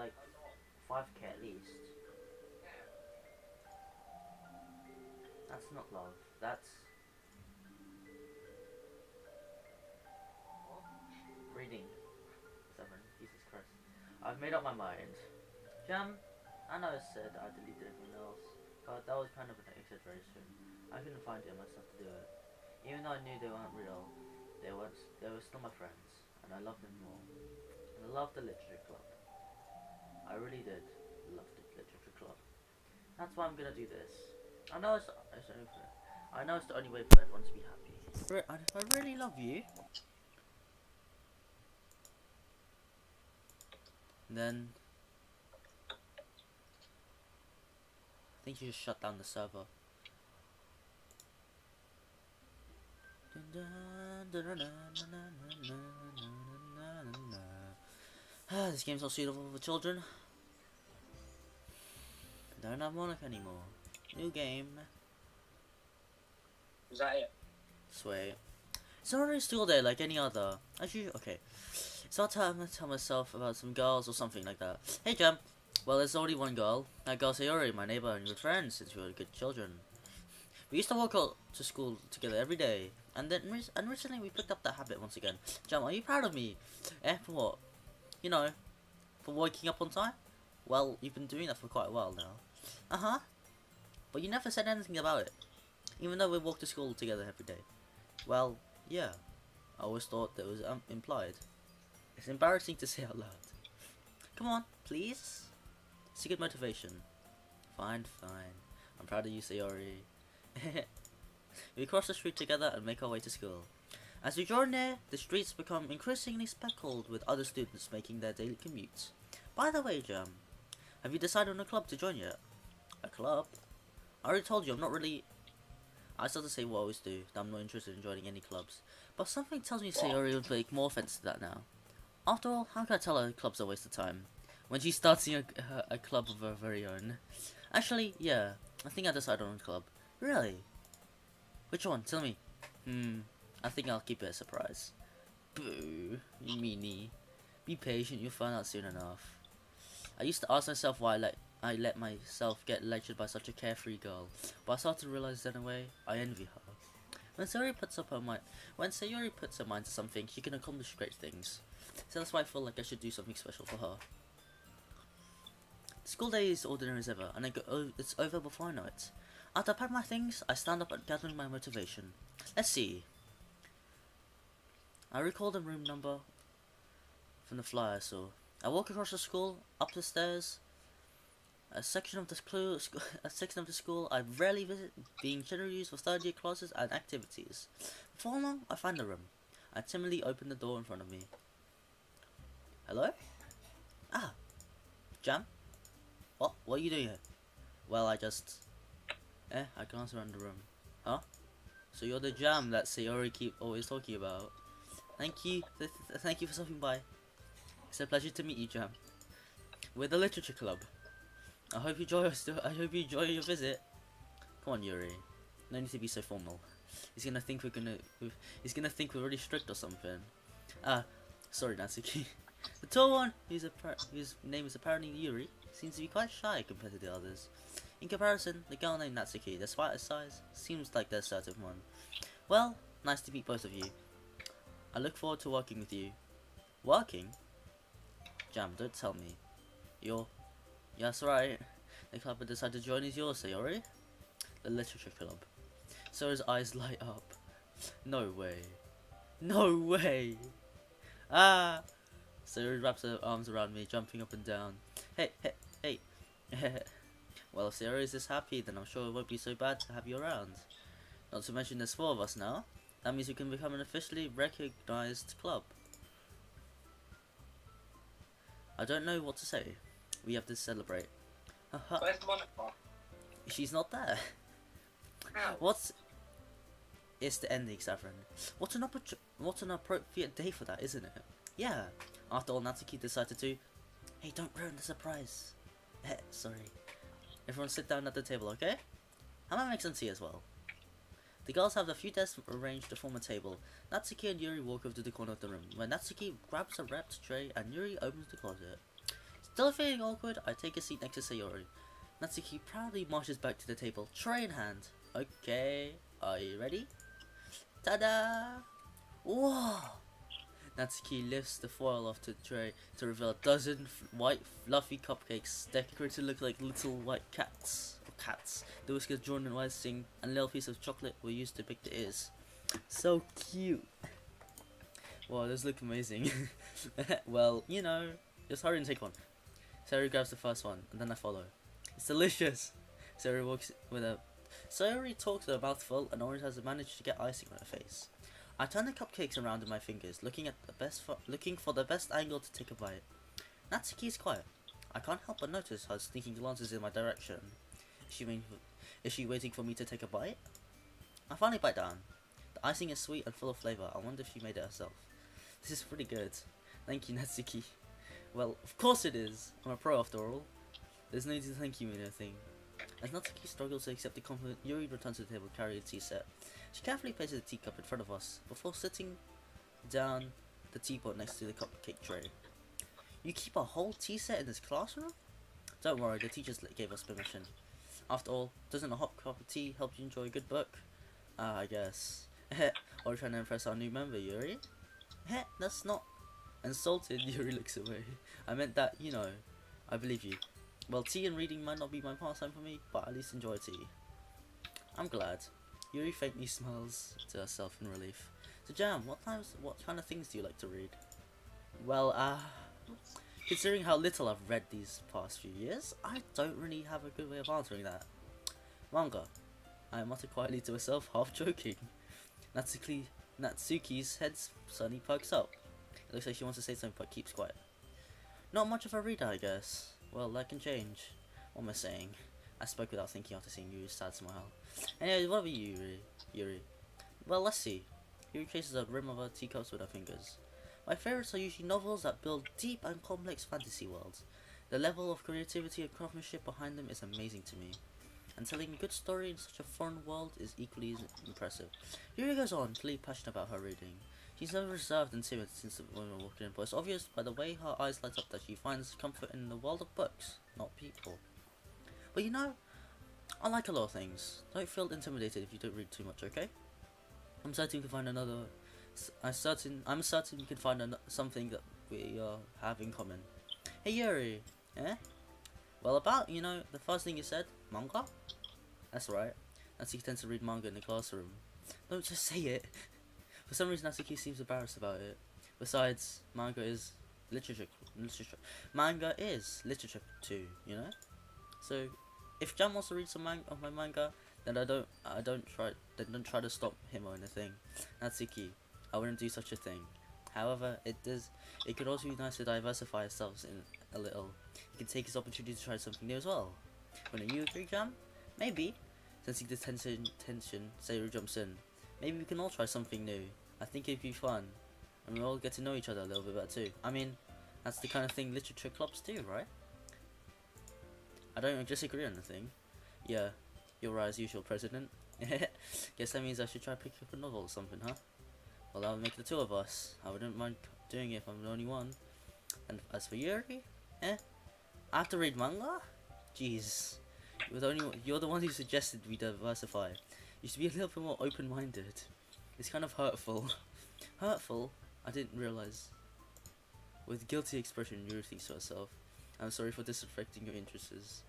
like 5k at least. That's not love. That's reading. 7. Jesus Christ. I've made up my mind. Jam, I know I said I deleted everyone else, but that was kind of an exaggeration. I couldn't find it myself to do it. Even though I knew they weren't real, they were still my friends, and I loved them more. And I loved the literature club. I really did love the literature club. That's why I'm gonna do this. I know it's over. I know it's the only way for everyone to be happy. I really love you. And then I think you just shut down the server. This game's not suitable for children. Don't have Monica anymore. New game. Is that it? Sweet. It's already school day like any other. Okay. It's not time to tell myself about some girls or something like that. Hey Jam. Well, there's already one girl. That girl's Sayori, my neighbor and good friend since we were good children. We used to walk out to school together every day. And recently we picked up that habit once again. Jam, are you proud of me? For what? You know, for waking up on time? Well, you've been doing that for quite a while now. Uh-huh. But you never said anything about it. Even though we walk to school together every day. Well, yeah. I always thought that was implied. It's embarrassing to say out loud. Come on, please. It's a good motivation. Fine. I'm proud of you, Sayori. We cross the street together and make our way to school. As we draw near, the streets become increasingly speckled with other students making their daily commute. By the way, Jam, have you decided on a club to join yet? A club? I already told you I'm not really... I started to say what I always do, that I'm not interested in joining any clubs. But something tells me Sayori would take more offense to that now. After all, how can I tell her club's a waste of time? When she's starting a club of her very own. Actually, yeah, I think I decided on a club. Really? Which one? Tell me. I think I'll keep it a surprise. Boo, you meanie. Be patient, you'll find out soon enough. I used to ask myself why I let myself get lectured by such a carefree girl, but I started to realize that in a way, I envy her. When Sayori puts her mind to something, she can accomplish great things. So that's why I feel like I should do something special for her. School day is ordinary as ever, and it's over before I know it. After I pack my things, I stand up and gathering my motivation. Let's see. I recall the room number from the flyer I saw. I walk across the school, up the stairs. A section of the school I rarely visit, being generally used for third-year classes and activities. Before long, I find the room. I timidly open the door in front of me. Hello? Ah, Jam? What are you doing here? Well, I glance around the room. Huh? So you're the Jam that Sayori keep always talking about. Thank you. Thank you for stopping by. It's a pleasure to meet you, Jam. We're the literature club. I hope you enjoy your visit. Come on, Yuri. No need to be so formal. He's gonna think we're really strict or something. Sorry, Natsuki. The tall one, whose name is apparently Yuri, seems to be quite shy compared to the others. In comparison, the girl named Natsuki, despite her size, seems like the assertive one. Well, nice to meet both of you. I look forward to working with you. Working? Jam, don't tell me. Yeah, that's right. The club I decided to join is yours, Sayori. The literature club. So his eyes light up. No way. No way! Ah! Sayori wraps her arms around me, jumping up and down. Hey. Well, if Sayori is this happy, then I'm sure it won't be so bad to have you around. Not to mention there's 4 of us now. That means we can become an officially recognized club. I don't know what to say. We have to celebrate. Where's Monica? She's not there. How? It's the ending, Saffron. What an appropriate day for that, isn't it? Yeah. After all, Natsuki decided to... Hey, don't ruin the surprise. Sorry. Everyone sit down at the table, okay? I might make some tea as well. The girls have a few desks arranged to form a table. Natsuki and Yuri walk over to the corner of the room, where Natsuki grabs a wrapped tray and Yuri opens the closet. Still feeling awkward, I take a seat next to Sayori. Natsuki proudly marches back to the table, tray in hand. Okay, are you ready? Ta-da! Whoa! Natsuki lifts the foil off the tray to reveal a dozen white fluffy cupcakes decorated to look like little white cats. The whiskers drawn in icing and a little piece of chocolate were used to pick the ears. So cute! Wow, those look amazing. Well, you know, just hurry and take one. Sayori grabs the first one, and then I follow. It's delicious! Sayori talks with a mouthful, and Orange has managed to get icing on her face. I turn the cupcakes around in my fingers, looking for the best angle to take a bite. Natsuki is quiet. I can't help but notice her sneaking glances in my direction. Is she waiting for me to take a bite? I finally bite down. The icing is sweet and full of flavour. I wonder if she made it herself. This is pretty good. Thank you, Natsuki. Well, of course it is. I'm a pro after all. There's no need to thank you or anything. As Natsuki struggles to accept the compliment, Yuri returns to the table carrying a tea set. She carefully places a teacup in front of us before sitting down the teapot next to the cupcake tray. You keep a whole tea set in this classroom? Don't worry, the teachers gave us permission. After all, doesn't a hot cup of tea help you enjoy a good book? I guess. Or trying to impress our new member, Yuri? That's not... Insulted, Yuri looks away. I meant that, you know, I believe you. Well, tea and reading might not be my pastime for me, but at least enjoy tea. I'm glad. Yuri faintly smiles to herself in relief. So Jam, what kind of things do you like to read? Well, considering how little I've read these past few years, I don't really have a good way of answering that. Manga. I muttered quietly to herself, half joking. Natsuki's head suddenly perks up. It looks like she wants to say something but keeps quiet. Not much of a reader, I guess. Well, that can change. What am I saying? I spoke without thinking after seeing Yuri's sad smile. Anyway, what about you, Yuri? Well, let's see. Yuri traces the rim of her teacups with her fingers. My favourites are usually novels that build deep and complex fantasy worlds. The level of creativity and craftsmanship behind them is amazing to me. And telling a good story in such a foreign world is equally as impressive. Yuri goes on, clearly passionate about her reading. She's never reserved and timid since the women walked in, but it's obvious by the way her eyes light up that she finds comfort in the world of books, not people. But you know, I like a lot of things. Don't feel intimidated if you don't read too much, okay? I'm certain you can find I'm certain you can find something that we have in common. Hey Yuri, eh? Well, about, you know, the first thing you said, manga? That's right. Natsuki tends to read manga in the classroom. Don't just say it. For some reason, Natsuki seems embarrassed about it. Besides, manga is literature. Manga is literature too, you know. So, if Jam wants to read some of my manga, then don't try to stop him or anything. Natsuki, I wouldn't do such a thing. However, it could also be nice to diversify ourselves in a little. You can take this opportunity to try something new as well. Wouldn't you agree, Jam? Maybe. Sensing the tension, Sayori jumps in. Maybe we can all try something new. I think it'd be fun. And we'll all get to know each other a little bit better too. I mean, that's the kind of thing literature clubs do, right? I don't disagree on anything. Yeah, you're right as usual, President. Guess that means I should try picking up a novel or something, huh? Well, that would make the two of us. I wouldn't mind doing it if I'm the only one. And as for Yuri, I have to read manga? Jeez. You're the one who suggested we diversify. You should be a little bit more open-minded. It's kind of hurtful. Hurtful? I didn't realize. With guilty expression, Yuri thinks to herself. I'm sorry for disrespecting your interests,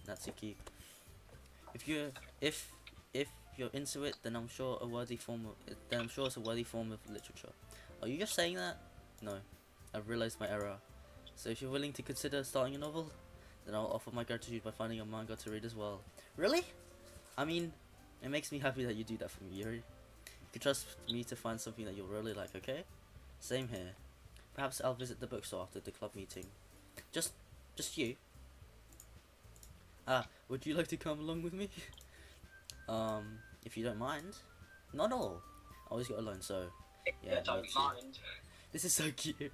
Natsuki. If you're into it, then I'm sure it's a worthy form of literature. Are you just saying that? No, I've realized my error. So if you're willing to consider starting a novel, then I'll offer my gratitude by finding a manga to read as well. Really? I mean, it makes me happy that you do that for me, Yuri. You can trust me to find something that you'll really like, okay? Same here. Perhaps I'll visit the bookstore after the club meeting. Just you. Would you like to come along with me? If you don't mind. Not all. I always got alone, so yeah. Don't mind. This is so cute.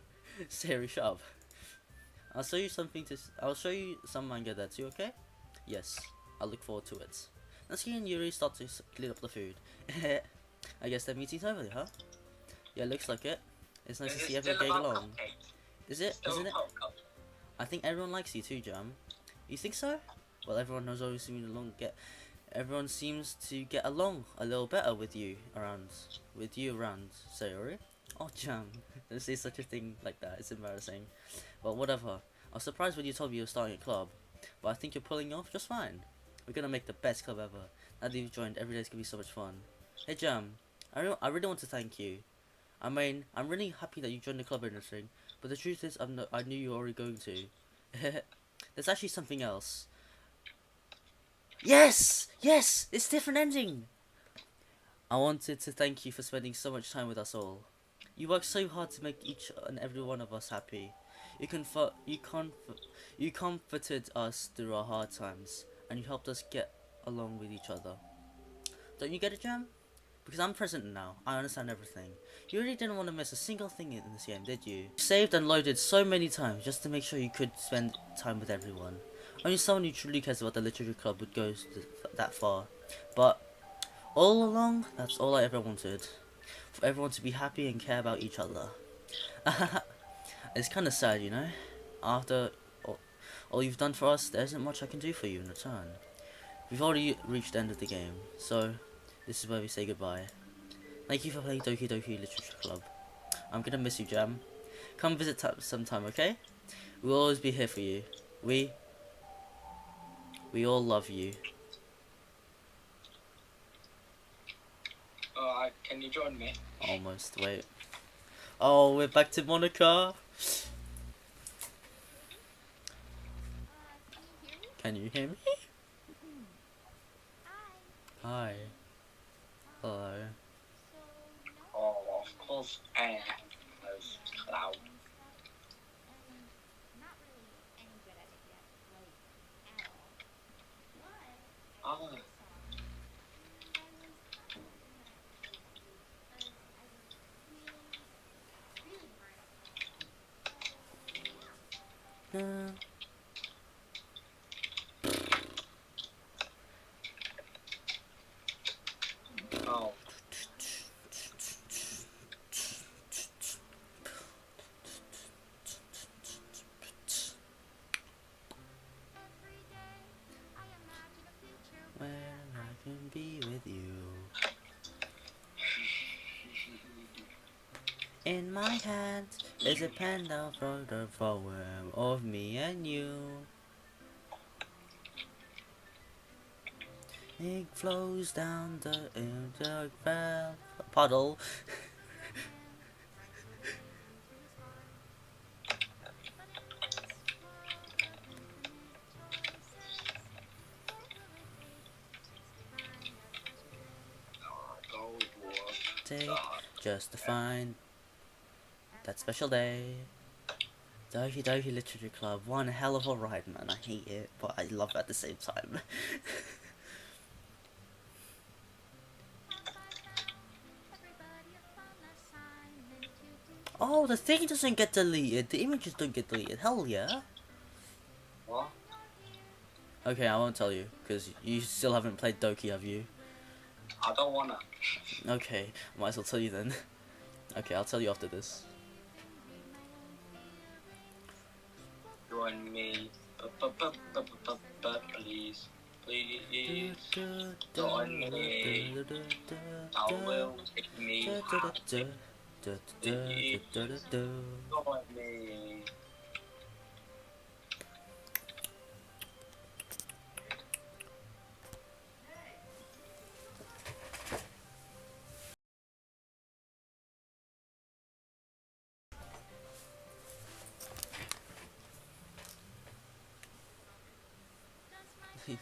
Sari, shut up. I'll show you some manga there too, okay? Yes, I look forward to it. Natsuki and Yuri start to clean up the food. I guess their meeting's over, huh? Yeah, looks like it. It's nice to see everyone getting along. Is it? Isn't it? I think everyone likes you too, Jam. You think so? Well, everyone knows always everyone seems to get along a little better with you around. Sayori. Oh, Jam. Don't say such a thing like that. It's embarrassing. But whatever. I was surprised when you told me you were starting a club, but I think you're pulling off just fine. We're gonna make the best club ever. Now that you've joined, every day's gonna be so much fun. Hey, Jam. I really want to thank you. I mean, I'm really happy that you joined the club and everything, but the truth is, I knew you were already going to. There's actually something else. Yes! Yes! It's a different ending! I wanted to thank you for spending so much time with us all. You worked so hard to make each and every one of us happy. You comforted us through our hard times, and you helped us get along with each other. Don't you get it, Jam? Because I'm present now, I understand everything. You really didn't want to miss a single thing in this game, did you? You saved and loaded so many times just to make sure you could spend time with everyone. Only someone who truly cares about the literature club would go that far. But all along, that's all I ever wanted. For everyone to be happy and care about each other. It's kind of sad, you know? After all you've done for us, there isn't much I can do for you in return. We've already reached the end of the game, so this is where we say goodbye. Thank you for playing Doki Doki Literature Club. I'm gonna miss you, Jam. Come visit sometime, okay? We'll always be here for you. We all love you. Can you join me? Almost, wait. Oh, we're back to Monica. Can you hear me? Hi. Hello. Oh, of course, those cloud. Oh. No. Oh. Where I can be with you. In my hand is a pen of photo poem of me and you. It flows down the puddle. Gold war. Take just to find that special day. Doki Doki Literature Club, one hell of a ride, man. I hate it, but I love it at the same time. Oh, the thing doesn't get deleted. The images don't get deleted. Hell yeah. What? Okay, I won't tell you, because you still haven't played Doki, have you? I don't wanna. Okay, might as well tell you then. Okay, I'll tell you after this. Join me. Please. Please. Join me. I will take me happy. Please. Join me.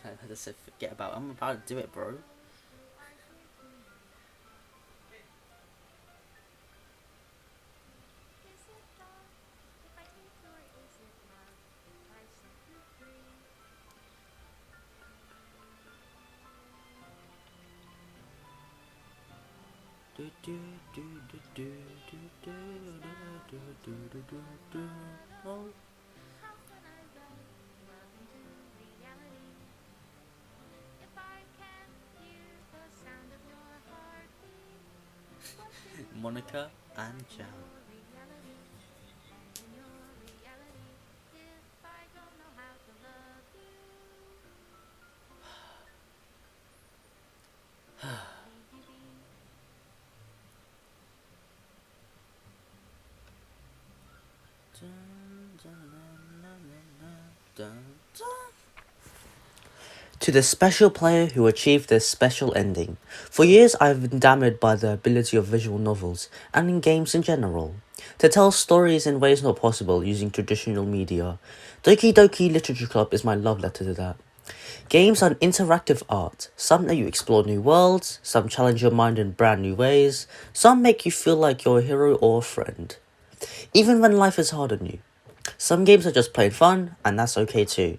I just said forget about it. I'm about to do it, bro. Oh. Monica and Jam. To the special player who achieved this special ending. For years I've been enamored by the ability of visual novels, and in games in general, to tell stories in ways not possible using traditional media. Doki Doki Literature Club is my love letter to that. Games are an interactive art. Some let you explore new worlds, some challenge your mind in brand new ways, some make you feel like you're a hero or a friend. Even when life is hard on you. Some games are just plain fun, and that's okay too.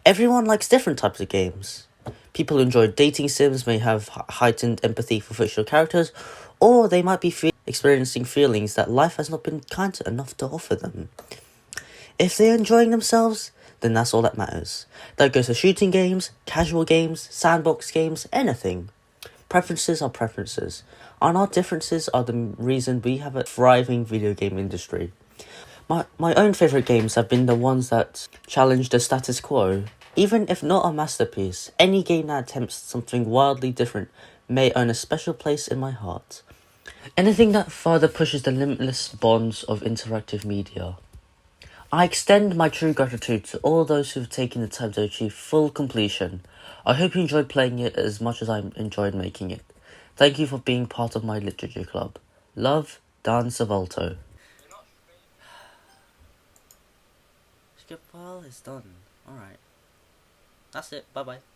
Everyone likes different types of games. People who enjoy dating sims may have heightened empathy for fictional characters, or they might be experiencing feelings that life has not been kind enough to offer them. If they're enjoying themselves, then that's all that matters. That goes for shooting games, casual games, sandbox games, anything. Preferences are preferences, and our differences are the reason we have a thriving video game industry. My own favourite games have been the ones that challenge the status quo. Even if not a masterpiece, any game that attempts something wildly different may earn a special place in my heart. Anything that further pushes the limitless bonds of interactive media. I extend my true gratitude to all those who have taken the time to achieve full completion. I hope you enjoyed playing it as much as I enjoyed making it. Thank you for being part of my literature club. Love, Dan Savolto. Skip file is done. Alright. That's it. Bye bye.